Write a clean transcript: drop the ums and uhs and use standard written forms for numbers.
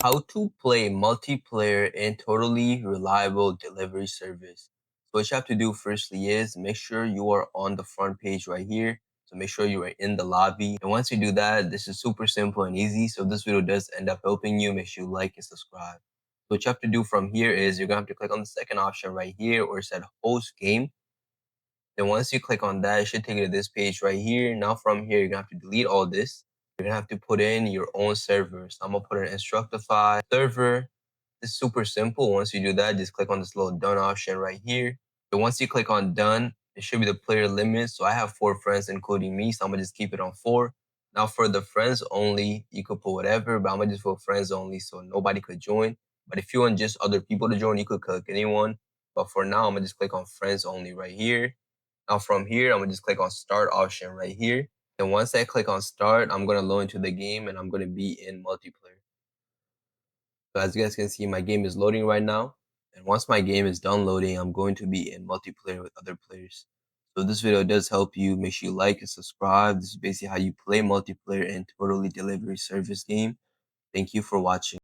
How to play multiplayer in totally reliable delivery service. So what you have to do firstly is make sure you are on the front page right here. So make sure you are in the lobby. And once you do that, this is super simple and easy. So if this video does end up helping you, make sure you like and subscribe. So what you have to do from here is you're gonna have to click on the second option right here where it said host game. Then once you click on that, it should take you to this page right here. Now from here, you're gonna have to delete all this. You're gonna have to put in your own server. So I'm gonna put in Instructify server. It's super simple. Once you do that, just click on this little done option right here. So once you click on done, it should be the player limit. So I have 4 friends, including me. So I'm gonna just keep it on 4. Now for the friends only, you could put whatever, but I'm gonna just put friends only so nobody could join. But if you want just other people to join, you could click anyone. But for now, I'm gonna just click on friends only right here. Now from here, I'm gonna just click on start option right here. And once I click on start, I'm gonna load into the game and I'm gonna be in multiplayer. So as you guys can see, my game is loading right now. And once my game is done loading, I'm going to be in multiplayer with other players. So this video does help you. Make sure you like and subscribe. This is basically how you play multiplayer in totally delivery service game. Thank you for watching.